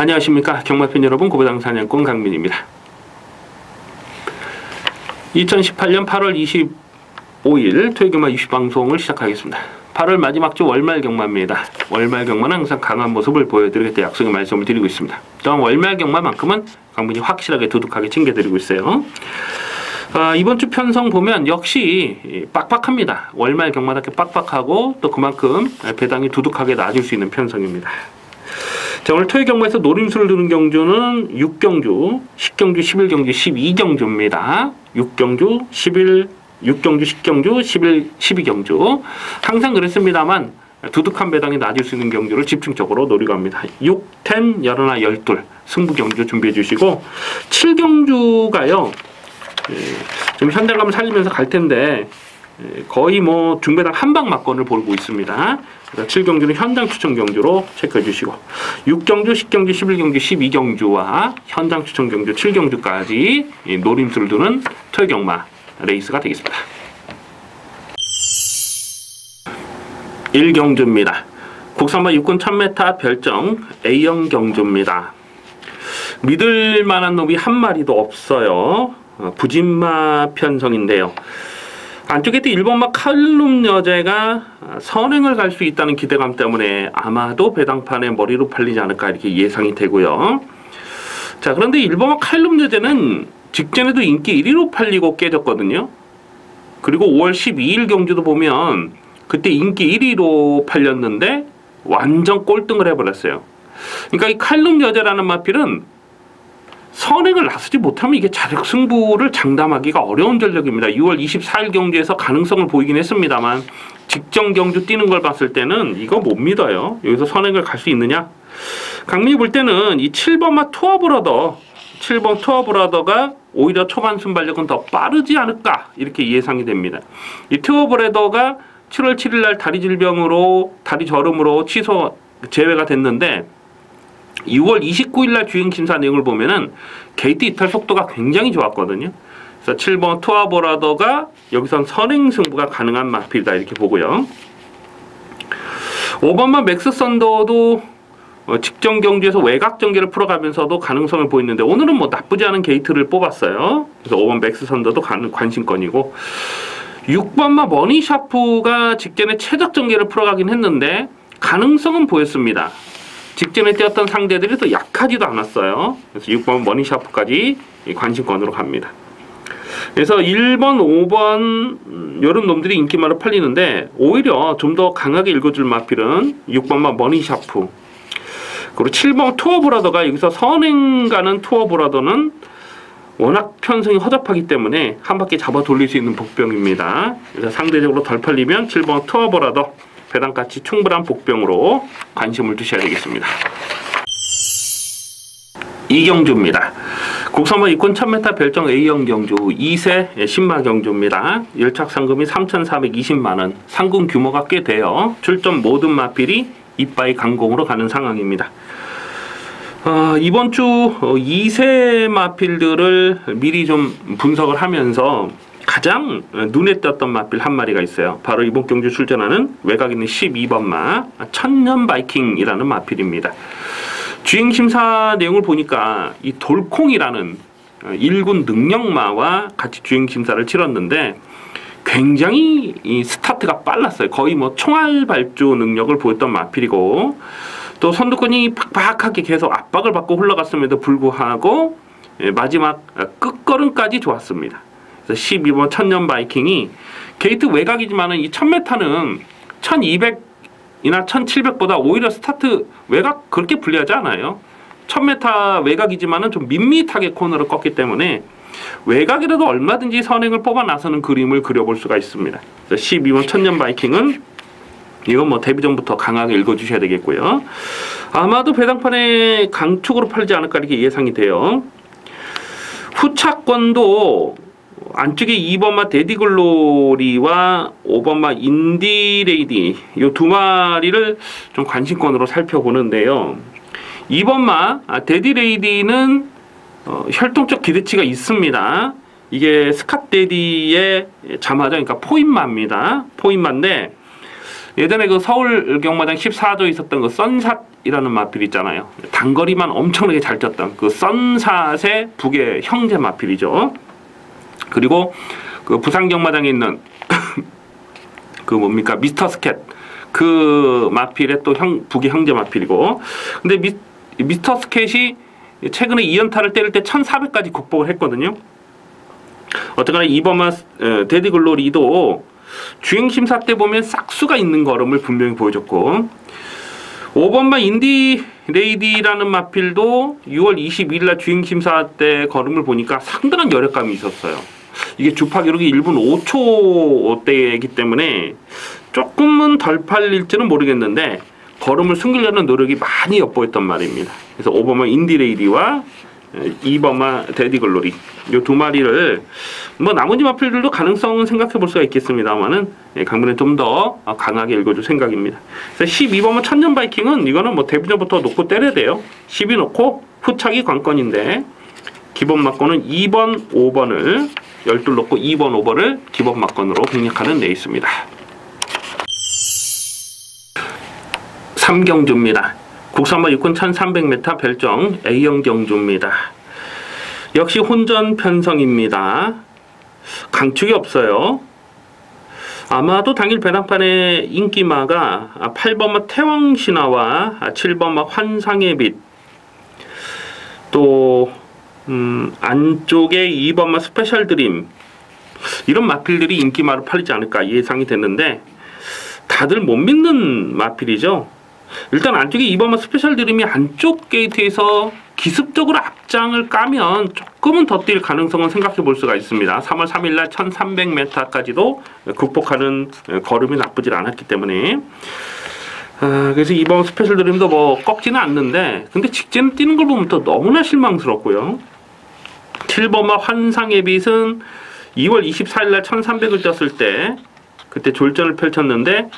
안녕하십니까 경마팬 여러분, 고배당 사냥꾼 강민입니다. 2018년 8월 25일 토요일경마 20방송을 시작하겠습니다. 8월 마지막 주 월말 경마입니다. 월말 경마는 항상 강한 모습을 보여드리겠다 약속의 말씀을 드리고 있습니다. 또한 월말 경마만큼은 강민이 확실하게 두둑하게 챙겨드리고 있어요. 이번 주 편성 보면 역시 빡빡합니다. 월말 경마답게 빡빡하고 또 그만큼 배당이 두둑하게 낮을 수 있는 편성입니다. 자, 오늘 토요일 경마에서 노림수를 두는 경주는 6경주, 10경주, 11경주, 12경주입니다. 6경주, 11, 6경주, 10경주, 11, 12경주. 항상 그랬습니다만 두둑한 배당이 낮을 수 있는 경주를 집중적으로 노리고 합니다. 6, 10, 11, 12 승부 경주 준비해 주시고 7경주가요. 좀 현장감을 살리면서 갈 텐데 거의 뭐 중배당 한방 막건을 보고 있습니다. 그래서 7경주는 현장 추천 경주로 체크해 주시고 6경주, 10경주, 11경주, 12경주와 현장 추천 경주 7경주까지 노림수를 두는 토요 경마 레이스가 되겠습니다. 1경주입니다. 국산마 육군 1000m 별정 A형 경주입니다. 믿을 만한 놈이 한 마리도 없어요. 부진마 편성인데요. 안쪽에 또 1번마 칼룸 여제가 선행을 갈 수 있다는 기대감 때문에 아마도 배당판에 머리로 팔리지 않을까 이렇게 예상이 되고요. 자, 그런데 1번마 칼룸 여제는 직전에도 인기 1위로 팔리고 깨졌거든요. 그리고 5월 12일 경주도 보면 그때 인기 1위로 팔렸는데 완전 꼴등을 해버렸어요. 그러니까 이 칼룸 여제라는 마필은 선행을 나서지 못하면 이게 자력 승부를 장담하기가 어려운 전력입니다. 6월 24일 경주에서 가능성을 보이긴 했습니다만 직전 경주 뛰는 걸 봤을 때는 이거 못 믿어요. 여기서 선행을 갈 수 있느냐? 강민이 볼 때는 이 7번마 투어브라더, 7번 투어브라더가 오히려 초반 순발력은 더 빠르지 않을까 이렇게 예상이 됩니다. 이 투어브라더가 7월 7일 날 다리 질병으로 다리 저름으로 제외가 됐는데 6월 29일 날 주행 심사 내용을 보면은 게이트 이탈 속도가 굉장히 좋았거든요. 그래서 7번 투어브라더가 여기선 선행 승부가 가능한 마필이다 이렇게 보고요. 5번만 맥스 썬더도 직전 경주에서 외곽 전개를 풀어가면서도 가능성을 보이는데 오늘은 뭐 나쁘지 않은 게이트를 뽑았어요. 그래서 5번 맥스 썬더도 관심권이고 6번마 머니샤프가 직전에 최적 전개를 풀어가긴 했는데 가능성은 보였습니다. 직전에 뛰었던 상대들이 또 약하지도 않았어요. 그래서 6번 머니샤프까지 관심권으로 갑니다. 그래서 1번, 5번 이런 놈들이 인기마로 팔리는데 오히려 좀 더 강하게 읽어줄 마필은 6번만 머니샤프 그리고 7번 투어브라더가 여기서 선행 가는 투어브라더는 워낙 편성이 허접하기 때문에 한 바퀴 잡아 돌릴 수 있는 복병입니다. 그래서 상대적으로 덜 팔리면 7번 투어브라더 배당가치 충분한 복병으로 관심을 두셔야 되겠습니다. 2경주입니다. 국산마 육군 1000m 별정 A형 경주 2세 신마 경주입니다. 열착 상금이 3,420만원, 상금 규모가 꽤 돼요. 출전 모든 마필이 이빠이 강공으로 가는 상황입니다. 이번 주 2세 마필들을 미리 좀 분석을 하면서 가장 눈에 띄었던 마필 한 마리가 있어요. 바로 이번 경주 출전하는 외곽에 있는 12번마 천년 바이킹이라는 마필입니다. 주행심사 내용을 보니까 이 돌콩이라는 1군 능력마와 같이 주행심사를 치렀는데 굉장히 이 스타트가 빨랐어요. 거의 뭐 총알 발주 능력을 보였던 마필이고 또 선두권이 팍팍하게 계속 압박을 받고 흘러갔음에도 불구하고 마지막 끝걸음까지 좋았습니다. 12번 천년 바이킹이 게이트 외곽이지만은 이 1000m는 1200이나 1700보다 오히려 스타트 외곽 그렇게 불리하지 않아요. 1000m 외곽이지만은 좀 밋밋하게 코너를 껐기 때문에 외곽이라도 얼마든지 선행을 뽑아 나서는 그림을 그려볼 수가 있습니다. 12번 천년 바이킹은 이건 뭐 데뷔전부터 강하게 읽어주셔야 되겠고요. 아마도 배당판에 강축으로 팔지 않을까 이렇게 예상이 돼요. 후차권도 안쪽에 2번마 데디글로리와 5번마 인디레이디 이 두 마리를 좀 관심권으로 살펴보는데요. 2번마 데디레이디는 혈통적 기대치가 있습니다. 이게 스캇데디의 자마죠. 그러니까 포인마입니다. 포인마인데 예전에 그 서울 경마장 14조에 있었던 그 선샷 썬샷이라는 마필 있잖아요. 단거리만 엄청나게 잘 쳤던 그 썬샷의 북의 형제 마필이죠. 그리고 그 부산 경마장에 있는 그 뭡니까 미스터 스캣 그 마필의 또 북의 형제 마필이고, 근데 미스터 스캣이 최근에 2연타를 때릴 때 1400까지 극복을 했거든요. 어쨌거나 이번만 데디글로리도 주행심사 때 보면 싹수가 있는 걸음을 분명히 보여줬고, 5번마 인디레이디라는 마필도 6월 22일 날 주행심사 때 걸음을 보니까 상당한 여력감이 있었어요. 이게 주파 기록이 1분 5초대이기 때문에 조금은 덜 팔릴지는 모르겠는데 걸음을 숨기려는 노력이 많이 엿보였단 말입니다. 그래서 5번마 인디레이디와 2번마 데디글로리 이 두 마리를 뭐 나머지 마필들도 가능성은 생각해 볼 수가 있겠습니다만은 강변에 좀 더 강하게 읽어줄 생각입니다. 그래서 12번마 천년 바이킹은 이거는 뭐 데뷔전부터 놓고 때려야 돼요. 10이 놓고 후차기 관건인데 기본 막건은 2번, 5번을 12 놓고 2번, 5번을 기본 막건으로 공략하는 데 있습니다. 3경주입니다. 국산마 육군 1300m 별정 A형 경주입니다. 역시 혼전 편성입니다. 강축이 없어요. 아마도 당일 배당판의 인기마가 8번마 태왕신화와 7번마 환상의 빛, 또 안쪽에 2번마 스페셜 드림, 이런 마필들이 인기마로 팔리지 않을까 예상이 됐는데 다들 못 믿는 마필이죠. 일단 안쪽에 2번마 스페셜 드림이 안쪽 게이트에서 기습적으로 앞장을 까면 조금은 더 뛸 가능성은 생각해 볼 수가 있습니다. 3월 3일날 1300m까지도 극복하는 걸음이 나쁘질 않았기 때문에 그래서 2번 스페셜 드림도 뭐 꺾지는 않는데, 근데 직전에 뛰는 걸 보면 또 너무나 실망스럽고요. 7번마 환상의 빛은 2월 24일날 1300을 떴을 때 그때 졸전을 펼쳤는데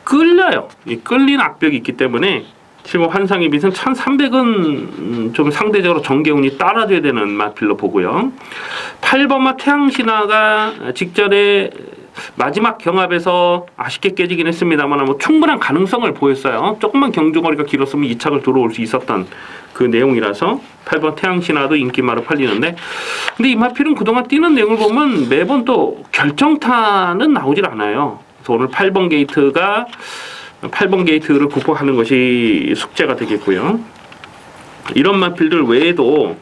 끌려요. 이 끌린 악벽이 있기 때문에 7번 환상의 빛은 1300은 좀 상대적으로 정계운이 따라줘야 되는 마필로 보고요. 8번마 태양신화가 직전에 마지막 경합에서 아쉽게 깨지긴 했습니다만 뭐 충분한 가능성을 보였어요. 조금만 경주거리가 길었으면 2착을 들어올 수 있었던 그 내용이라서 8번 태양신화도 인기마로 팔리는데, 근데 이 마필은 그동안 뛰는 내용을 보면 매번 또 결정타는 나오질 않아요. 그래서 오늘 8번 게이트를 극복하는 것이 숙제가 되겠고요. 이런 마필들 외에도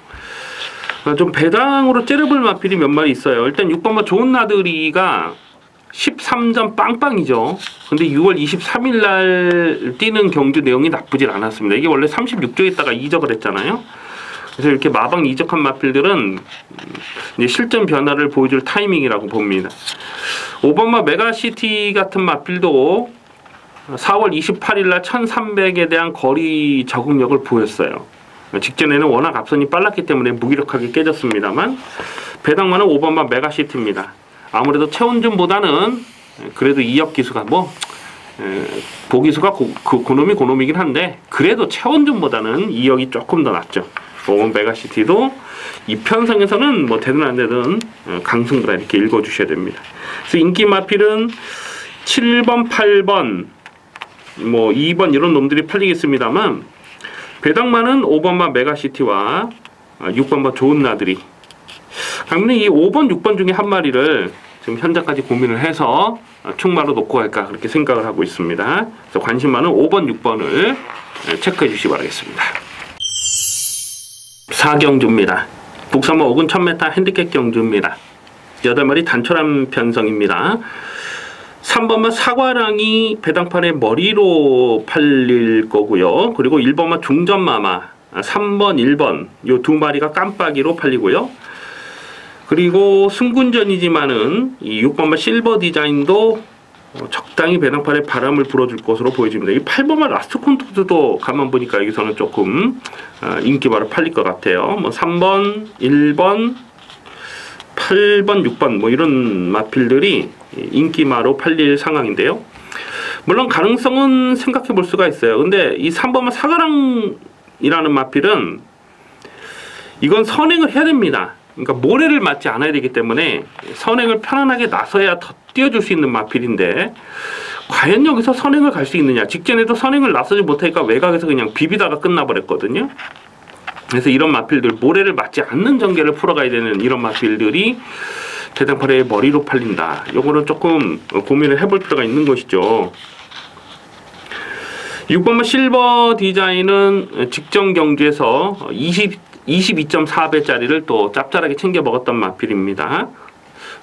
좀 배당으로 째려볼 마필이 몇 마리 있어요. 일단 6번마 좋은 나들이가 13점 빵빵이죠. 근데 6월 23일 날 뛰는 경주 내용이 나쁘질 않았습니다. 이게 원래 36조에 있다가 이적을 했잖아요. 그래서 이렇게 마방 이적한 마필들은 이제 실전 변화를 보여줄 타이밍이라고 봅니다. 5번마 메가시티 같은 마필도 4월 28일 날 1300에 대한 거리 적응력을 보였어요. 직전에는 워낙 앞선이 빨랐기 때문에 무기력하게 깨졌습니다만 배당만은 5번마 메가시티입니다. 아무래도 최원준보다는 그래도 2역 기수가 보기수가 고놈이긴 한데 그래도 최원준보다는 2역이 조금 더 낫죠. 5번 메가시티도 이 편성에서는 뭐 되든 안 되든 강승부라 이렇게 읽어주셔야 됩니다. 그래서 인기 마필은 7번, 8번, 뭐 2번 이런 놈들이 팔리겠습니다만 배당만은 5번마 메가시티와 6번마 좋은 나들이, 당연히 이 5번, 6번 중에 한 마리를 지금 현재까지 고민을 해서 충마로 놓고 갈까 그렇게 생각을 하고 있습니다. 그래서 관심 많은 5번, 6번을 체크해 주시기 바라겠습니다. 4경주입니다. 국산마 5군 1000m 핸디캡 경주입니다. 8마리 단촐한 편성입니다. 3번마 사과랑이 배당판의 머리로 팔릴 거고요. 그리고 1번마 중전마마, 3번, 1번 요 두 마리가 깜빡이로 팔리고요. 그리고 승군전이지만은 이 6번마 실버 디자인도 적당히 배당판에 바람을 불어줄 것으로 보여집니다. 이 8번마 라스트 콘토도 가만 보니까 여기서는 조금 인기바로 팔릴 것 같아요. 뭐 3번, 1번, 8번, 6번 뭐 이런 마필들이 인기마로 팔릴 상황인데요. 물론 가능성은 생각해 볼 수가 있어요. 근데 이 3번마 사과랑이라는 마필은 이건 선행을 해야 됩니다. 그러니까 모래를 맞지 않아야 되기 때문에 선행을 편안하게 나서야 더 띄워줄 수 있는 마필인데, 과연 여기서 선행을 갈 수 있느냐. 직전에도 선행을 나서지 못하니까 외곽에서 그냥 비비다가 끝나버렸거든요. 그래서 이런 마필들, 모래를 맞지 않는 전개를 풀어가야 되는 이런 마필들이 대당팔의 머리로 팔린다. 요거는 조금 고민을 해볼 필요가 있는 것이죠. 6번마 실버 디자인은 직전 경주에서 22.4배짜리를 또 짭짤하게 챙겨 먹었던 마필입니다.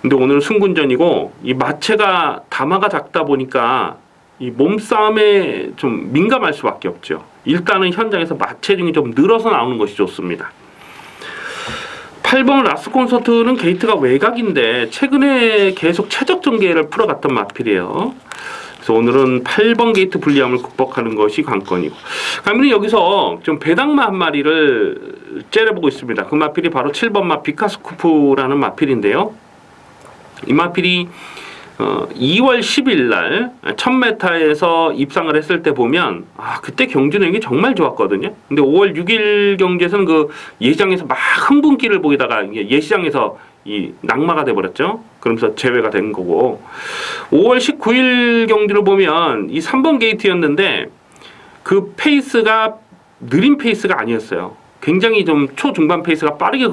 근데 오늘은 승군전이고 이 마체가 담화가 작다 보니까 이 몸싸움에 좀 민감할 수밖에 없죠. 일단은 현장에서 마체중이 좀 늘어서 나오는 것이 좋습니다. 8번 라스 콘서트는 게이트가 외곽인데 최근에 계속 최적 전개를 풀어갔던 마필이에요. 그래서 오늘은 8번 게이트 불리함을 극복하는 것이 관건이고, 그러면 여기서 좀 배당마 한 마리를 째려보고 있습니다. 그 마필이 바로 7번마 비카스쿠프라는 마필인데요. 이 마필이 2월 10일 날 1000m에서 입상을 했을 때 보면 그때 경주 내용이 정말 좋았거든요. 근데 5월 6일 경주에서는 그 예시장에서 막 흥분기를 보이다가 예시장에서 이 낙마가 돼버렸죠. 그러면서 제외가 된 거고, 5월 19일 경주를 보면 이 3번 게이트였는데 그 페이스가 느린 페이스가 아니었어요. 굉장히 좀 초중반 페이스가 빠르게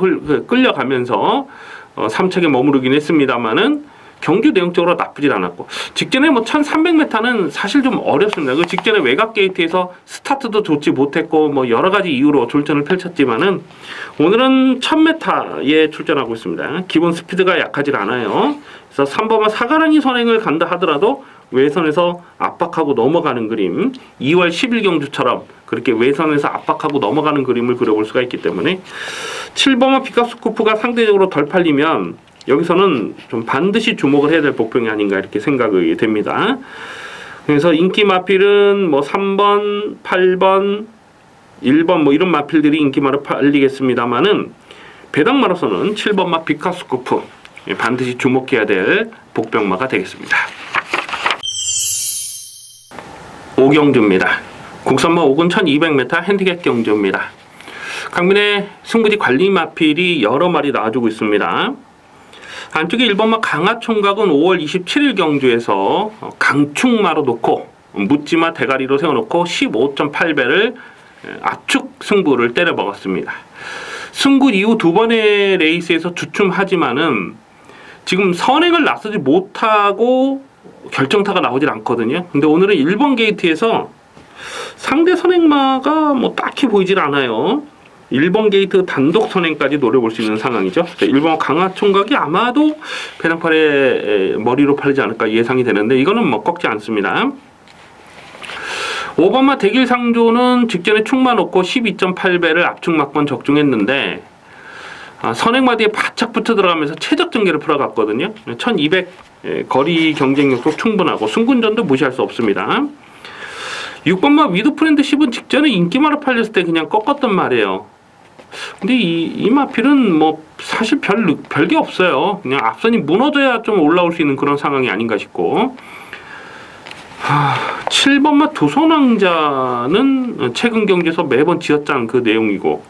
끌려가면서 3책에 머무르긴 했습니다만은 경주 내용적으로 나쁘진 않았고, 직전에 뭐 1300m는 사실 좀 어렵습니다. 그 직전에 외곽 게이트에서 스타트도 좋지 못했고 뭐 여러 가지 이유로 졸전을 펼쳤지만은 오늘은 1000m에 출전하고 있습니다. 기본 스피드가 약하지 않아요. 그래서 3번만 사가랑이 선행을 간다 하더라도 외선에서 압박하고 넘어가는 그림, 2월 10일 경주처럼 그렇게 외선에서 압박하고 넘어가는 그림을 그려볼 수가 있기 때문에 7번만 비카스쿠프가 상대적으로 덜 팔리면 여기서는 좀 반드시 주목을 해야 될 복병이 아닌가 이렇게 생각이 됩니다. 그래서 인기 마필은 뭐 3번, 8번, 1번 뭐 이런 마필들이 인기마로 팔리겠습니다만은 배당마로서는 7번마 비카스쿠프 반드시 주목해야 될 복병마가 되겠습니다. 5경주입니다. 국선마 5군 1200m 핸디캡 경주입니다. 강민의 승부지 관리 마필이 여러 마리 나와주고 있습니다. 안쪽에 1번마 강화총각은 5월 27일 경주에서 강충마로 놓고 묻지마 대가리로 세워놓고 15.8배를 압축 승부를 때려 먹었습니다. 승부 이후 두 번의 레이스에서 주춤하지만은 지금 선행을 나서지 못하고 결정타가 나오질 않거든요. 근데 오늘은 1번 게이트에서 상대 선행마가 뭐 딱히 보이질 않아요. 1번 게이트 단독 선행까지 노려볼 수 있는 상황이죠. 1번 강화총각이 아마도 배당팔의 머리로 팔리지 않을까 예상이 되는데 이거는 뭐 꺾지 않습니다. 5번마 대길상조는 직전에 충마 놓고 12.8배를 압축 막번 적중했는데 선행마디에 바짝 붙어 들어가면서 최적 전개를 풀어갔거든요. 1200 거리 경쟁력도 충분하고 승군전도 무시할 수 없습니다. 6번마 위드프렌드 10은 직전에 인기마로 팔렸을 때 그냥 꺾었단 말이에요. 근데 이 마필은 뭐 사실 별게 없어요. 그냥 앞선이 무너져야 좀 올라올 수 있는 그런 상황이 아닌가 싶고, 7번마 조선왕자는 최근 경기에서 매번 지었던 그 내용이고,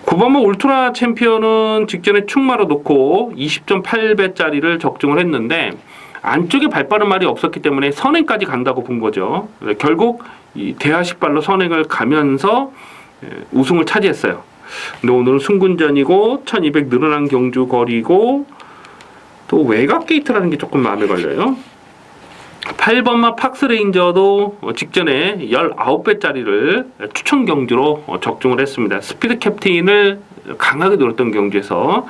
9번마 울트라 챔피언은 직전에 충마로 놓고 20.8배짜리를 적중을 했는데 안쪽에 발빠른 말이 없었기 때문에 선행까지 간다고 본 거죠. 결국 이 대하식발로 선행을 가면서 우승을 차지했어요. 근데 오늘은 승군전이고 1200 늘어난 경주 거리고 또 외곽 게이트라는 게 조금 마음에 걸려요. 8번마 팍스레인저도 직전에 19배짜리를 추천 경주로 적중을 했습니다. 스피드 캡틴을 강하게 노렸던 경주에서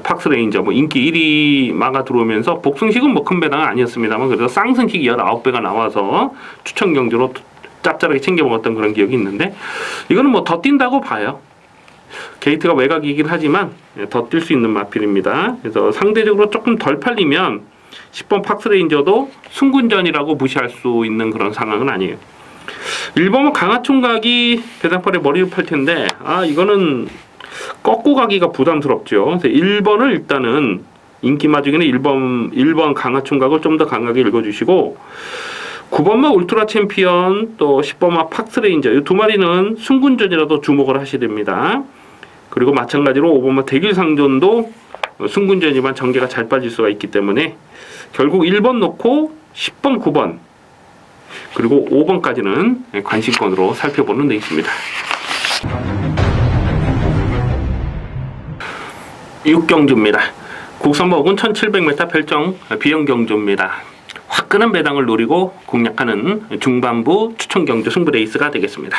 팍스레인저 뭐 인기 1위 마가 들어오면서 복승식은 뭐 큰 배당은 아니었습니다만 그래도 쌍승식 19배가 나와서 추천 경주로 짭짤하게 챙겨 먹었던 그런 기억이 있는데 이거는 뭐 더 뛴다고 봐요. 게이트가 외곽이긴 하지만 더 뛸 수 있는 마필입니다. 그래서 상대적으로 조금 덜 팔리면 10번 팍스레인저도 승군전이라고 무시할 수 있는 그런 상황은 아니에요. 1번은 강화총각이 배당팔에 머리를 팔 텐데 이거는 꺾고 가기가 부담스럽죠. 그래서 1번을 일단은 인기마 중에는 1번 강화총각을 좀 더 강하게 읽어주시고 9번마 울트라 챔피언 또 10번마 팍스레인저 이 두 마리는 승군전이라도 주목을 하셔야 됩니다. 그리고 마찬가지로 5번마 대길상전도 승군전이지만 전개가 잘 빠질 수가 있기 때문에 결국 1번 놓고 10번, 9번 그리고 5번까지는 관심권으로 살펴보는 데 있습니다. 6경주입니다. 국선목은 1700m 별정 비영경주입니다. 화끈한 배당을 노리고 공략하는 중반부 추천경주 승부레이스가 되겠습니다.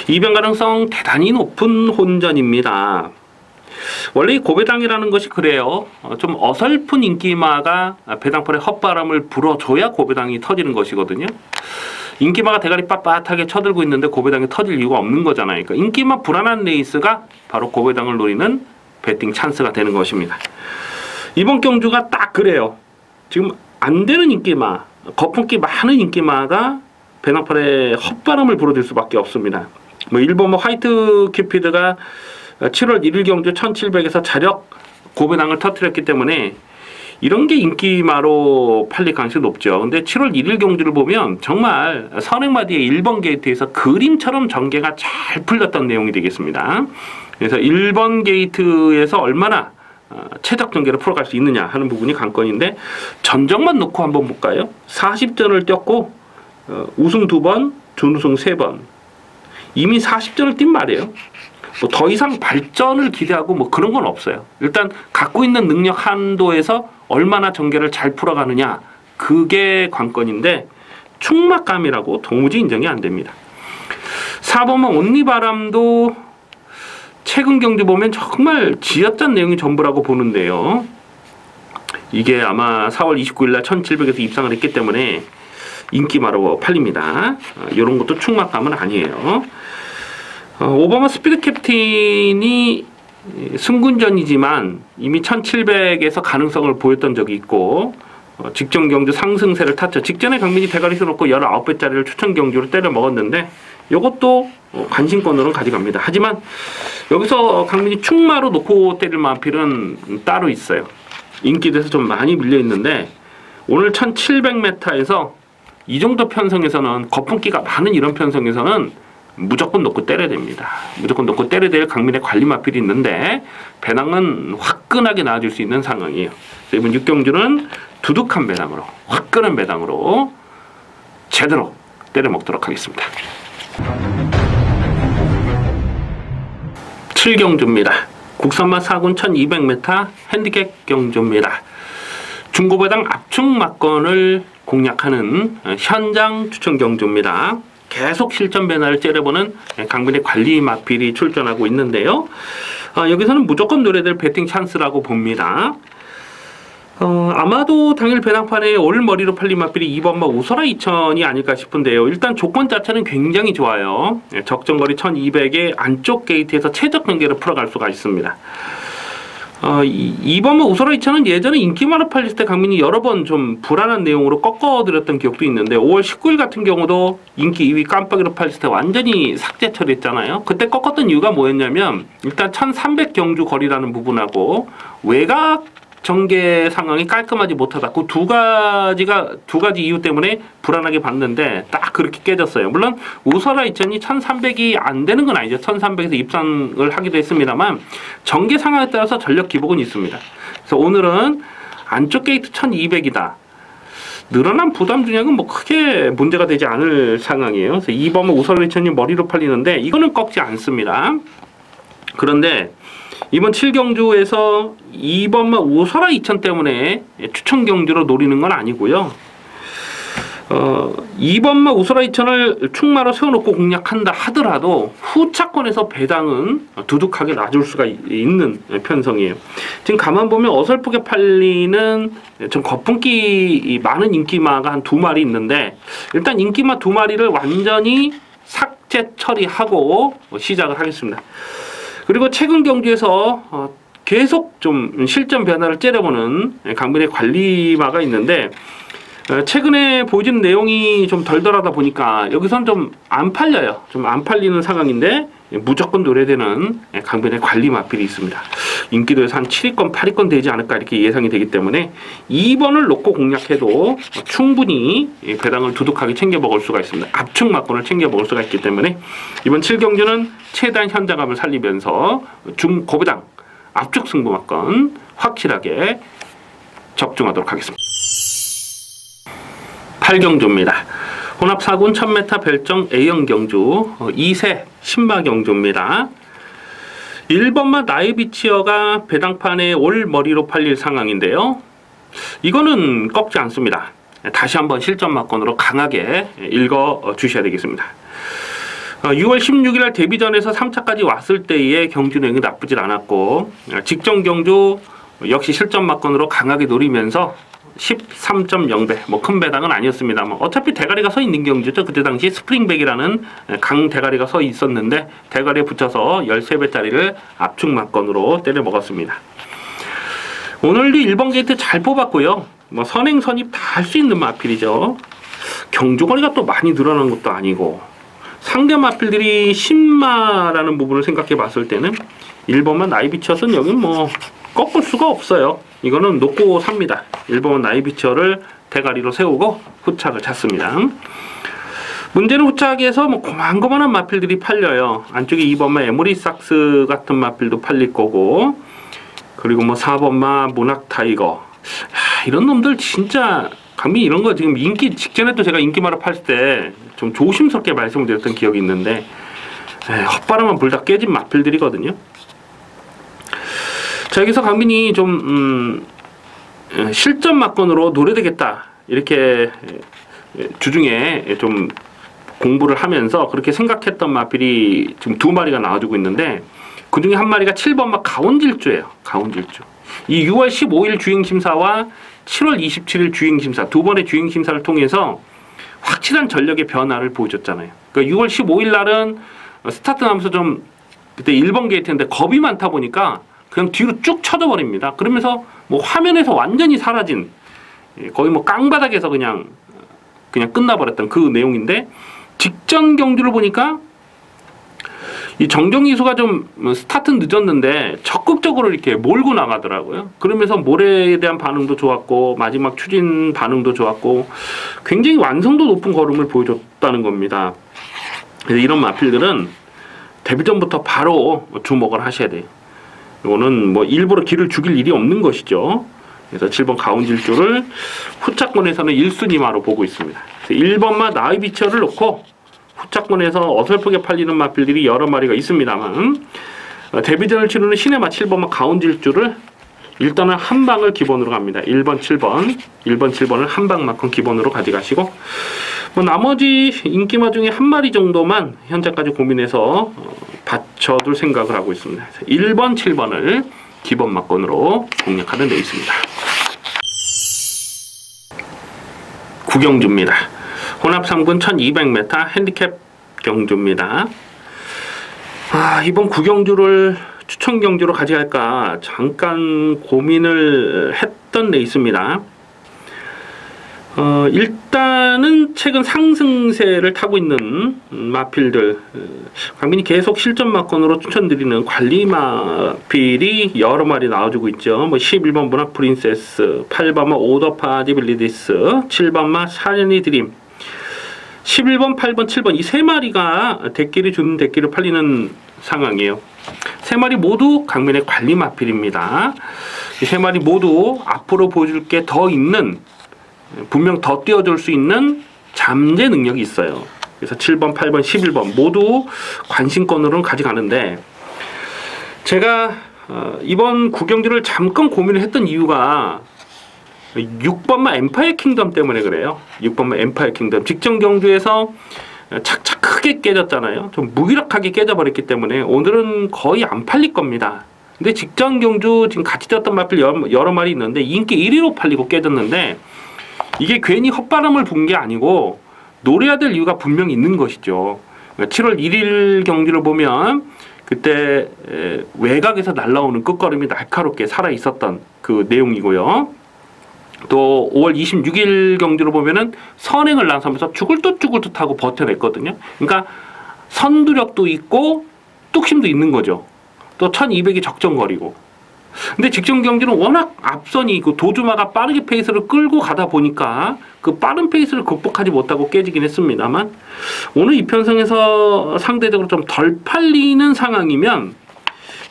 이변 가능성 대단히 높은 혼전입니다. 원래 이 고배당이라는 것이 그래요. 좀 어설픈 인기마가 배당팔에 헛바람을 불어줘야 고배당이 터지는 것이거든요. 인기마가 대가리 빳빳하게 쳐들고 있는데 고배당이 터질 이유가 없는 거잖아요. 그러니까 인기마 불안한 레이스가 바로 고배당을 노리는 배팅 찬스가 되는 것입니다. 이번 경주가 딱 그래요. 지금 안 되는 인기마, 거품기 많은 인기마가 배당팔에 헛바람을 불어줄 수밖에 없습니다. 뭐 1번 화이트 큐피드가 7월 1일 경주 1700에서 자력 고배당을 터뜨렸기 때문에 이런 게 인기마로 팔릴 가능성이 높죠. 근데 7월 1일 경주를 보면 정말 선행마디의 1번 게이트에서 그림처럼 전개가 잘 풀렸던 내용이 되겠습니다. 그래서 1번 게이트에서 얼마나 최적 전개를 풀어갈 수 있느냐 하는 부분이 관건인데, 전적만 놓고 한번 볼까요? 40전을 뛰었고 우승 2번, 준우승 3번. 이미 40전을 뛴 말이에요. 뭐 더 이상 발전을 기대하고 뭐 그런 건 없어요. 일단 갖고 있는 능력 한도에서 얼마나 전개를 잘 풀어가느냐, 그게 관건인데 충막감이라고 도무지 인정이 안 됩니다. 4번은 온리바람도 최근 경주 보면 정말 지었던 내용이 전부라고 보는데요. 이게 아마 4월 29일날 1700에서 입상을 했기 때문에 인기마로 팔립니다. 이런 것도 충막감은 아니에요. 5번은 스피드 캡틴이 승군전이지만 이미 1700에서 가능성을 보였던 적이 있고 직전 경주 상승세를 탔죠. 직전에 강민이 대가리 세놓고 19배짜리를 추천 경주로 때려 먹었는데 이것도 관심권으로는 가져갑니다. 하지만 여기서 강민이 충마로 놓고 때릴 마필은 따로 있어요. 인기도에서 좀 많이 밀려 있는데 오늘 1700m에서 이 정도 편성에서는, 거품기가 많은 이런 편성에서는 무조건 놓고 때려야 됩니다. 무조건 놓고 때려야 될 강민의 관리 마필이 있는데 배당은 화끈하게 나와줄 수 있는 상황이에요. 이번 6경주는 두둑한 배당으로, 화끈한 배당으로 제대로 때려 먹도록 하겠습니다. 7경주입니다. 국선마 4군 1200m 핸디캡 경주입니다. 중고배당 압축 막건을 공략하는 현장 추천 경주입니다. 계속 실전 변화를 째려보는 강민의 관리 마필이 출전하고 있는데요. 여기서는 무조건 노려야 될 배팅 찬스라고 봅니다. 아마도 당일 배당판에 올 머리로 팔린 마필이 2번마 우설아 2000이 아닐까 싶은데요. 일단 조건 자체는 굉장히 좋아요. 적정거리 1200의 안쪽 게이트에서 최적 경계를 풀어갈 수가 있습니다. 2번마 우설아 2000은 예전에 인기마로 팔렸을 때 강민이 여러 번 좀 불안한 내용으로 꺾어드렸던 기억도 있는데 5월 19일 같은 경우도 인기 2위 깜빡이로 팔렸을 때 완전히 삭제 처리했잖아요. 그때 꺾었던 이유가 뭐였냐면 일단 1300 경주 거리라는 부분하고 외곽 전개 상황이 깔끔하지 못하다. 그 두 가지 이유 때문에 불안하게 봤는데 딱 그렇게 깨졌어요. 물론 우설아 2000이 1300이 안 되는 건 아니죠. 1300에서 입상을 하기도 했습니다만 전개 상황에 따라서 전력 기복은 있습니다. 그래서 오늘은 안쪽 게이트 1200이다. 늘어난 부담 중량은 뭐 크게 문제가 되지 않을 상황이에요. 그래서 2번은 우설아 2000이 머리로 팔리는데 이거는 꺾지 않습니다. 그런데 이번 7경주에서 2번마 우설아 2000 때문에 추천 경주로 노리는 건 아니고요. 2번마 우설아 2000을 충마로 세워놓고 공략한다 하더라도 후차권에서 배당은 두둑하게 놔줄 수가 있는 편성이에요. 지금 가만 보면 어설프게 팔리는 좀 거품기 많은 인기마가 한 2마리 있는데 일단 인기마 2마리를 완전히 삭제 처리하고 시작을 하겠습니다. 그리고 최근 경주에서 계속 좀 실전 변화를 째려보는 강민의 관리마가 있는데 최근에 보여준 내용이 좀 덜덜하다 보니까 여기선 좀 안 팔려요. 좀 안 팔리는 상황인데 무조건 노려야 되는 강민의 관리 마필이 있습니다. 인기도에서 한 7위권, 8위권 되지 않을까 이렇게 예상이 되기 때문에 2번을 놓고 공략해도 충분히 배당을 두둑하게 챙겨 먹을 수가 있습니다. 압축 막건을 챙겨 먹을 수가 있기 때문에 이번 7경주는 최대한 현장감을 살리면서 중고배당 압축 승부 막건 확실하게 적중하도록 하겠습니다. 8경주입니다. 혼합 4군 1000m 별정 A형 경주 2세 신마 경주입니다. 1번마 나이비치어가 배당판에 올 머리로 팔릴 상황인데요. 이거는 꺾지 않습니다. 다시 한번 실전 막건으로 강하게 읽어 주셔야 되겠습니다. 6월 16일 데뷔전에서 3차까지 왔을 때의 경주 내용이 나쁘질 않았고, 직전 경주 역시 실전 막건으로 강하게 노리면서 13.0배, 뭐 큰 배당은 아니었습니다만 어차피 대가리가 서 있는 경주죠. 그때 당시 스프링백이라는 강 대가리가 서 있었는데 대가리에 붙여서 13배짜리를 압축 막건으로 때려 먹었습니다. 오늘도 1번 게이트 잘 뽑았고요. 뭐 선행 선입 다 할 수 있는 마필이죠. 경주거리가 또 많이 늘어난 것도 아니고, 상대 마필들이 신마라는 부분을 생각해 봤을 때는 1번만 나이비치어는 여기 뭐 꺾을 수가 없어요. 이거는 놓고 삽니다. 1번 나이비치어를 대가리로 세우고 후착을 찼습니다. 문제는 후착에서 뭐 고만고만한 마필들이 팔려요. 안쪽에 2번마 에모리삭스 같은 마필도 팔릴 거고, 그리고 뭐 4번마 문학 타이거. 이런 놈들 진짜 강민 이런 거 지금 인기 직전에도 제가 인기마라 팔 때 좀 조심스럽게 말씀을 드렸던 기억이 있는데, 헛바람만 불다 깨진 마필들이거든요. 자, 여기서 강민이 좀 실전 막건으로 노려되겠다 이렇게 주중에 좀 공부를 하면서 그렇게 생각했던 마필이 지금 2마리가 나와주고 있는데, 그 중에 한 마리가 7번마 가온질주예요. 가온질주. 이 6월 15일 주행심사와 7월 27일 주행심사 두 번의 주행심사를 통해서 확실한 전력의 변화를 보여줬잖아요. 그러니까 6월 15일 날은 스타트 나면서 좀 그때 1번 게이트인데 겁이 많다 보니까 그냥 뒤로 쭉 쳐져버립니다. 그러면서 뭐 화면에서 완전히 사라진, 거의 뭐 깡바닥에서 그냥 끝나버렸던 그 내용인데, 직전 경주를 보니까 이 정정이수가 좀 스타트 늦었는데 적극적으로 이렇게 몰고 나가더라고요. 그러면서 모래에 대한 반응도 좋았고 마지막 추진 반응도 좋았고 굉장히 완성도 높은 걸음을 보여줬다는 겁니다. 그래서 이런 마필들은 데뷔전부터 바로 주목을 하셔야 돼요. 이거는 뭐 일부러 길을 죽일 일이 없는 것이죠. 그래서 7번 가운질주를 후차권에서는 1순위마로 보고 있습니다. 1번마 나이비치어를 놓고 후차권에서 어설프게 팔리는 마필들이 여러 마리가 있습니다만, 데뷔전을 치르는 시네마 7번마 가운질주를 일단은 한 방을 기본으로 갑니다. 1번 7번을 한 방만큼 기본으로 가져가시고, 뭐 나머지 인기마 중에 한 마리 정도만 현재까지 고민해서 받쳐둘 생각을 하고 있습니다. 1번 7번을 기본 막건으로 공략하는 데 있습니다. 구경주입니다. 혼합 3군 1200m 핸디캡 경주입니다. 이번 구경주를 추천 경주로 가져갈까 잠깐 고민을 했던 레이스입니다. 일단은 최근 상승세를 타고 있는 마필들, 강민이 계속 실전 막건으로 추천드리는 관리 마필이 여러 마리 나와주고 있죠. 뭐 11번 문학 프린세스, 8번마 오더파디빌리디스, 7번마 사연이 드림, 11번, 8번, 7번 이 세 마리가 대끼를 주는 대끼를 팔리는 상황이에요. 세 마리 모두 강민의 관리 마필입니다. 이 세 마리 모두 앞으로 보여줄 게 더 있는, 분명 더 띄워줄 수 있는 잠재 능력이 있어요. 그래서 7번, 8번, 11번 모두 관심권으로는 가져가는데, 제가 이번 구경주를 잠깐 고민을 했던 이유가 6번마 엠파이어 킹덤 때문에 그래요. 6번마 엠파이어 킹덤 직전 경주에서 착착 크게 깨졌잖아요. 좀 무기력하게 깨져버렸기 때문에 오늘은 거의 안 팔릴 겁니다. 근데 직전 경주 지금 같이 뛰었던 마필 여러 마리 있는데 인기 1위로 팔리고 깨졌는데, 이게 괜히 헛바람을 분 게 아니고 노려야 될 이유가 분명히 있는 것이죠. 7월 1일 경주를 보면 그때 외곽에서 날라오는 끝걸음이 날카롭게 살아있었던 그 내용이고요. 또 5월 26일 경주를 보면은 선행을 나서면서 죽을 듯 하고 버텨냈거든요. 그러니까 선두력도 있고 뚝심도 있는 거죠. 또 1200이 적정거리고. 근데 직전 경주는 워낙 앞선이 있고 도주마가 빠르게 페이스를 끌고 가다 보니까 그 빠른 페이스를 극복하지 못하고 깨지긴 했습니다만, 오늘 이 편성에서 상대적으로 좀 덜 팔리는 상황이면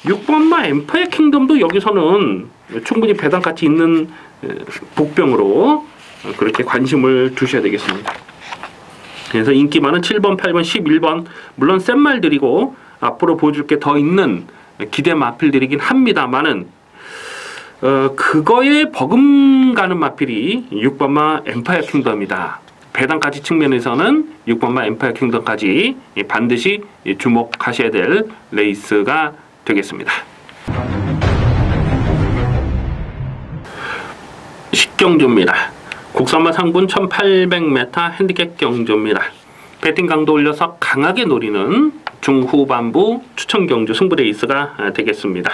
6번마 엠파이어 킹덤도 여기서는 충분히 배당 가치 있는 복병으로 그렇게 관심을 두셔야 되겠습니다. 그래서 인기 많은 7번, 8번, 11번 물론 센 말들이고 앞으로 보여줄 게 더 있는 기대 마필들이긴 합니다만은 그거에 버금가는 마필이 6번마 엠파이어 킹덤이다. 배당가치 측면에서는 6번마 엠파이어 킹덤까지 반드시 주목하셔야 될 레이스가 되겠습니다. 식경주입니다. 국산마 상분 1800m 핸디캡 경주입니다. 배팅 강도 올려서 강하게 노리는 중후반부 추천 경주 승부 레이스가 되겠습니다.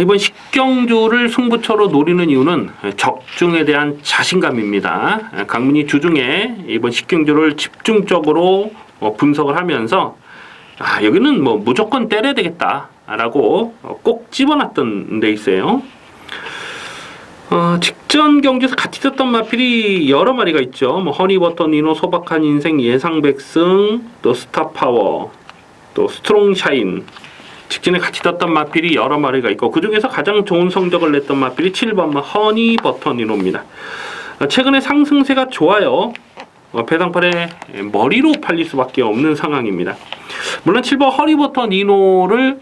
이번 식경주를 승부처로 노리는 이유는 적중에 대한 자신감입니다. 강민이 주중에 이번 식경주를 집중적으로 분석을 하면서 여기는 뭐 무조건 때려야 되겠다라고 꼭 집어놨던 레이스예요. 직전 경주에서 같이 떴던 마필이 여러 마리가 있죠. 뭐 허니버터 니노, 소박한 인생, 예상백승, 또 스타파워, 또 스트롱샤인. 직전에 같이 떴던 마필이 여러 마리가 있고 그 중에서 가장 좋은 성적을 냈던 마필이 7번 허니버터 니노입니다. 최근에 상승세가 좋아요. 배당팔에 머리로 팔릴 수밖에 없는 상황입니다. 물론 7번 허니버터 니노를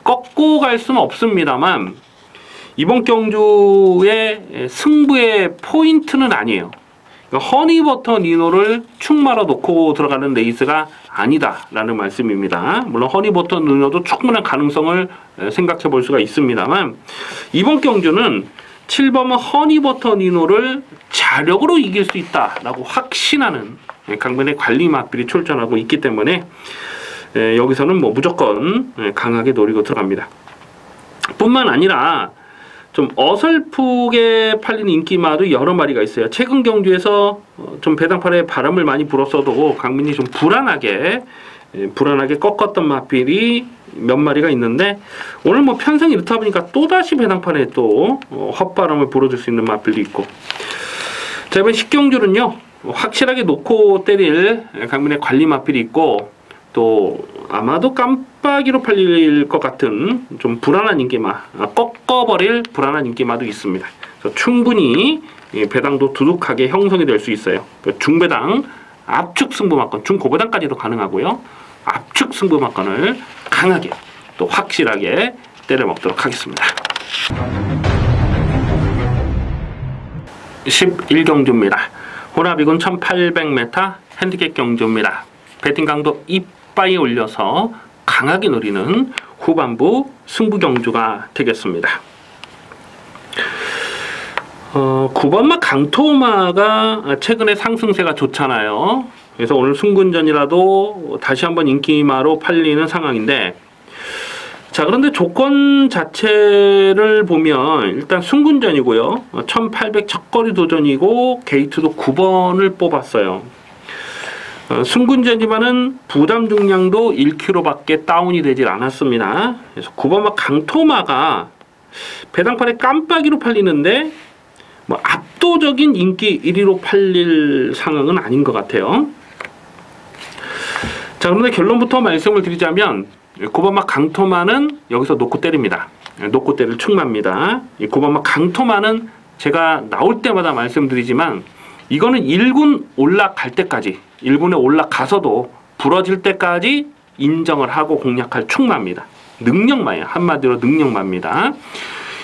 꺾고 갈 수는 없습니다만 이번 경주의 승부의 포인트는 아니에요. 허니버터 니노를 축마로 놓고 들어가는 레이스가 아니다라는 말씀입니다. 물론 허니버터 니노도 충분한 가능성을 생각해 볼 수가 있습니다만 이번 경주는 7번 허니버터 니노를 자력으로 이길 수 있다라고 확신하는 강변의 관리 마필이 출전하고 있기 때문에 여기서는 뭐 무조건 강하게 노리고 들어갑니다. 뿐만 아니라 좀 어설프게 팔린 인기마도 여러 마리가 있어요. 최근 경주에서 좀 배당팔에 바람을 많이 불었어도 강민이 좀 불안하게 꺾었던 마필이 몇 마리가 있는데 오늘 뭐 편성이 이렇다 보니까 또다시 배당팔에 또 헛바람을 불어줄 수 있는 마필도 있고 자 이번 식경주는요 확실하게 놓고 때릴 강민의 관리 마필이 있고 또 아마도 깜빡이로 팔릴 것 같은 좀 불안한 인기마 꺾어버릴 불안한 인기마도 있습니다. 그래서 충분히 배당도 두둑하게 형성이 될 수 있어요. 중배당 압축 승부마건 중고배당까지도 가능하고요. 압축 승부마건을 강하게 또 확실하게 때려 먹도록 하겠습니다. 11경주입니다. 호나비군 1800m 핸디캡 경주입니다. 배팅 강도 이빠이 올려서 강하게 노리는 후반부 승부 경주가 되겠습니다. 9번마 강토마가 최근에 상승세가 좋잖아요. 그래서 오늘 승군전이라도 다시 한번 인기마로 팔리는 상황인데 자 그런데 조건 자체를 보면 일단 승군전이고요. 1800 첫거리 도전이고 게이트도 9번을 뽑았어요. 승군전지만은 부담 중량도 1kg밖에 다운이 되질 않았습니다. 그래서 9번마 강토마가 배당팔에 깜빡이로 팔리는데 뭐 압도적인 인기 1위로 팔릴 상황은 아닌 것 같아요. 자 그런데 결론부터 말씀을 드리자면 9번마 강토마는 여기서 놓고 때립니다. 놓고 때릴 축마입니다. 9번마 강토마는 제가 나올 때마다 말씀드리지만 이거는 1군 올라갈 때까지 1군에 올라가서도 부러질 때까지 인정을 하고 공략할 축마입니다. 능력마예요. 한마디로 능력마입니다.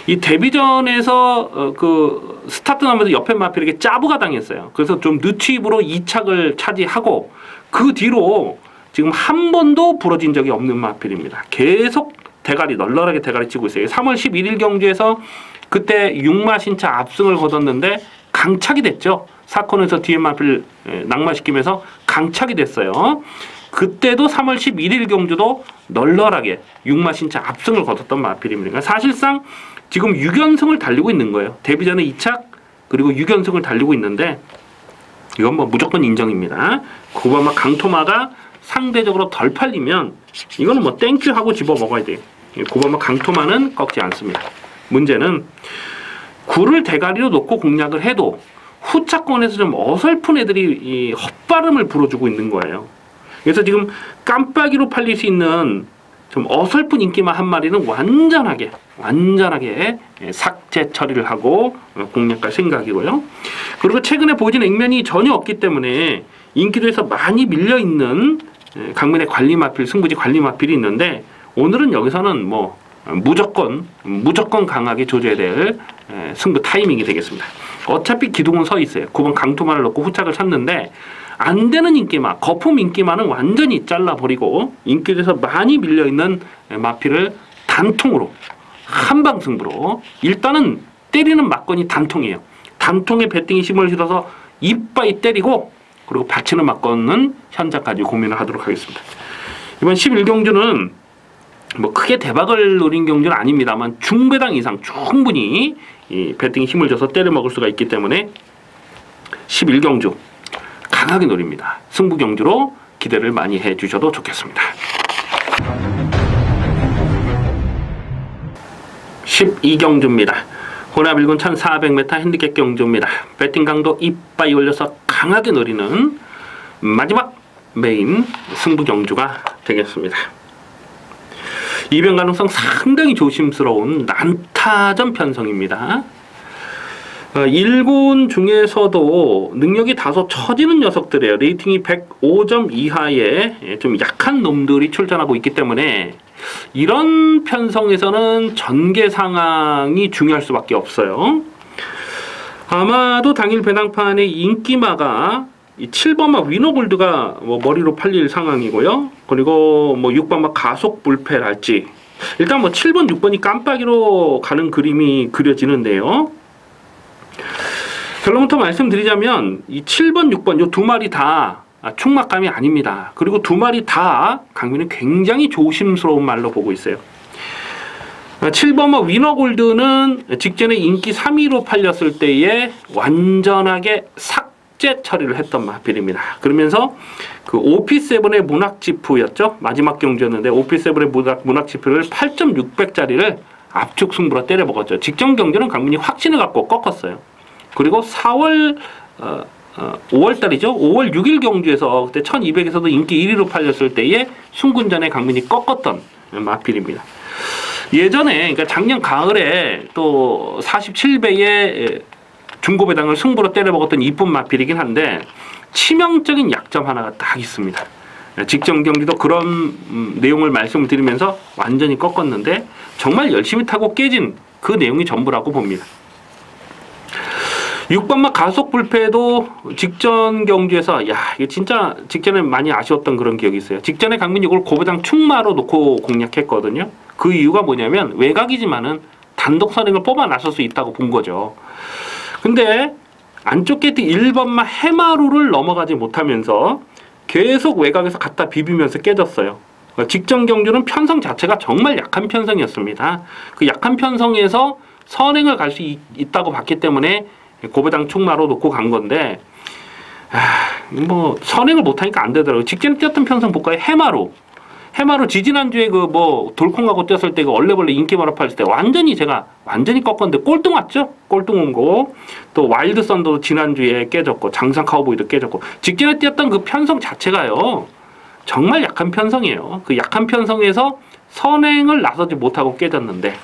이 데뷔전에서 그 스타트 나면서 옆에 마필에게 짜부가 당했어요. 그래서 좀 늦추입으로 2착을 차지하고 그 뒤로 지금 한 번도 부러진 적이 없는 마필입니다. 계속 대가리 널널하게 대가리 치고 있어요. 3월 11일 경주에서 그때 6마 신차 압승을 거뒀는데 강착이 됐죠. 사건에서 뒤에 마필 낙마시키면서 강착이 됐어요. 그때도 3월 11일 경주도 널널하게 6마 신차 압승을 거뒀던 마필입니다. 사실상 지금 6연승을 달리고 있는 거예요. 데뷔전에 2착 그리고 6연승을 달리고 있는데 이건 뭐 무조건 인정입니다. 9번마 강토마가 상대적으로 덜 팔리면 이거는 뭐 땡큐 하고 집어 먹어야 돼요. 9번마 강토마는 꺾지 않습니다. 문제는 9를 대가리로 놓고 공략을 해도 후차권에서 좀 어설픈 애들이 이 헛발음을 불어주고 있는 거예요. 그래서 지금 깜빡이로 팔릴 수 있는 좀 어설픈 인기마 한 마리는 완전하게 삭제 처리를 하고 공략할 생각이고요. 그리고 최근에 보여진 액면이 전혀 없기 때문에 인기도에서 많이 밀려있는 강민의 관리마필, 승부지 관리마필이 있는데 오늘은 여기서는 뭐 무조건 강하게 조져야 될 승부 타이밍이 되겠습니다. 어차피 기둥은 서 있어요. 9번 강투마를 넣고 후착을 찾는데 안 되는 인기마, 거품 인기마는 완전히 잘라버리고 인기도에서 많이 밀려있는 마필을 단통으로 한방 승부로 일단은 때리는 막건이 단통이에요. 단통에 배팅에 힘을 실어서 이빠이 때리고 그리고 받치는 막건은 현장까지 고민을 하도록 하겠습니다. 이번 11경주는 뭐 크게 대박을 노린 경주는 아닙니다만 중배당 이상 충분히 이 배팅에 힘을 줘서 때려 먹을 수가 있기 때문에 11경주 강하게 노립니다. 승부 경주로 기대를 많이 해주셔도 좋겠습니다. 12경주입니다. 혼합 1군 1400m 핸디캡 경주입니다. 배팅 강도 이빠이 올려서 강하게 노리는 마지막 메인 승부 경주가 되겠습니다. 이변 가능성 상당히 조심스러운 난타전 편성입니다. 1군 중에서도 능력이 다소 처지는 녀석들이에요. 레이팅이 105점 이하의 좀 약한 놈들이 출전하고 있기 때문에 이런 편성에서는 전개 상황이 중요할 수밖에 없어요. 아마도 당일 배당판의 인기마가 이 7번마 위너골드가 뭐 머리로 팔릴 상황이고요. 그리고 뭐 6번마 가속 불패랄지 일단 뭐 7번, 6번이 깜빡이로 가는 그림이 그려지는데요. 결론부터 말씀드리자면 이 7번, 6번 요 두 마리 다 충막감이 아닙니다. 그리고 두 마리 다 강민은 굉장히 조심스러운 말로 보고 있어요. 7번마 위너골드는 직전에 인기 3위로 팔렸을 때에 완전하게 삭제 처리를 했던 마필입니다. 그러면서 그 OP7의 문학지프였죠. 마지막 경주였는데 OP7의 문학지프를 8.600짜리를 압축 승부로 때려 먹었죠. 직전 경주는 강민이 확신을 갖고 꺾었어요. 그리고 5월 6일 경주에서 그때 1200에서도 인기 1위로 팔렸을 때에 순군전에 강민이 꺾었던 마필입니다. 예전에 그러니까 작년 가을에 또 47배의 중고배당을 승부로 때려 먹었던 이쁜 마필이긴 한데 치명적인 약점 하나가 딱 있습니다. 직전 경기도 그런 내용을 말씀을 드리면서 완전히 꺾었는데 정말 열심히 타고 깨진 그 내용이 전부라고 봅니다. 6번마 가속 불패도 직전 경주에서 이게 진짜 직전에 많이 아쉬웠던 그런 기억이 있어요. 직전에 강민이 이걸 고배당 충마로 놓고 공략했거든요. 그 이유가 뭐냐면 외곽이지만은 단독 선행을 뽑아 나설 수 있다고 본 거죠. 근데 안쪽 게이트 1번마 해마루를 넘어가지 못하면서 계속 외곽에서 갖다 비비면서 깨졌어요. 직전 경주는 편성 자체가 정말 약한 편성이었습니다. 그 약한 편성에서 선행을 갈 수 있다고 봤기 때문에 고배당 충마로 놓고 간 건데 뭐 선행을 못하니까 안 되더라고요. 직전에 뛰었던 편성 볼까요? 해마루 지지난주에 그 뭐 돌콩하고 뛰었을 때 그 얼레벌레 인기마로 팔을 때 제가 완전히 꺾었는데 꼴등 왔죠? 꼴등 온 거. 또 와일드 썬도 지난주에 깨졌고 장상 카우보이도 깨졌고 직전에 뛰었던 그 편성 자체가요 정말 약한 편성이에요. 그 약한 편성에서 선행을 나서지 못하고 깨졌는데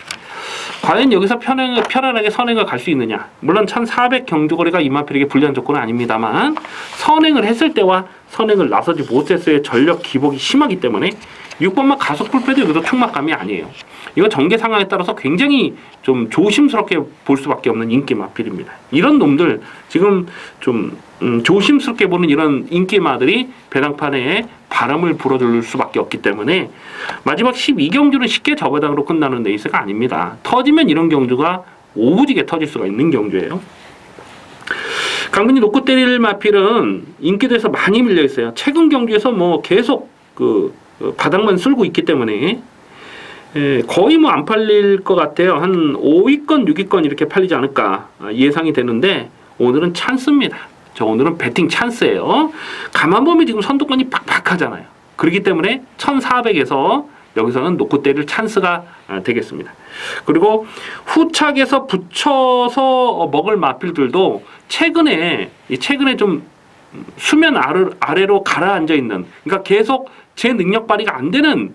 과연 여기서 편안하게 선행을 갈 수 있느냐. 물론 1400 경주거리가 이마필에게 불리한 조건은 아닙니다만 선행을 했을 때와 선행을 나서지 못했을 전력 기복이 심하기 때문에 6번마 가속 불패도 여기서 충막감이 아니에요. 이거 전개 상황에 따라서 굉장히 좀 조심스럽게 볼 수밖에 없는 인기 마필입니다. 이런 놈들 지금 좀 조심스럽게 보는 이런 인기마들이 배당판에 바람을 불어줄 수밖에 없기 때문에 마지막 12경주는 쉽게 저배당으로 끝나는 레이스가 아닙니다. 터지면 이런 경주가 오부지게 터질 수가 있는 경주예요. 강민이 놓고 때릴 마필은 인기도에서 많이 밀려 있어요. 최근 경주에서 뭐 계속 그 바닥만 쓸고 있기 때문에 거의 뭐 안 팔릴 것 같아요. 한 5위권, 6위권 이렇게 팔리지 않을까 예상이 되는데 오늘은 찬스입니다. 오늘은 배팅 찬스예요. 가만 보면 지금 선두권이 팍팍하잖아요. 그렇기 때문에 1400에서 여기서는 놓고 때릴 찬스가 되겠습니다. 그리고 후착에서 붙여서 먹을 마필들도 최근에 좀 수면 아래로 가라앉아 있는, 그러니까 계속 제 능력 발휘가 안 되는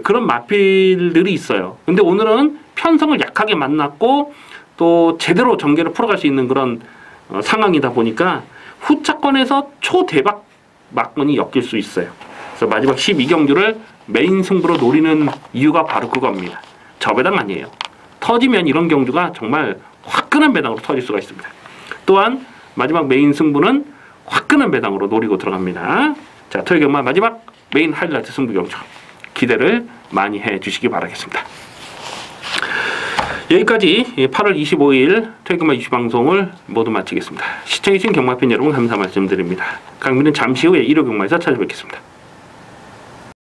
그런 마필들이 있어요. 근데 오늘은 편성을 약하게 만났고 또 제대로 전개를 풀어갈 수 있는 그런 상황이다 보니까 후차권에서 초대박 막건이 엮일 수 있어요. 그래서 마지막 12경주를 메인 승부로 노리는 이유가 바로 그겁니다. 저 배당 아니에요. 터지면 이런 경주가 정말 화끈한 배당으로 터질 수가 있습니다. 또한 마지막 메인 승부는 화끈한 배당으로 노리고 들어갑니다. 자, 토요경마 마지막 메인 하이라이트 승부 경주 기대를 많이 해주시기 바라겠습니다. 여기까지 8월 25일 토요경마 이슈 방송을 모두 마치겠습니다. 시청해주신 경마팬 여러분 감사 말씀드립니다. 강민은 잠시 후에 1호 경마에서 찾아뵙겠습니다.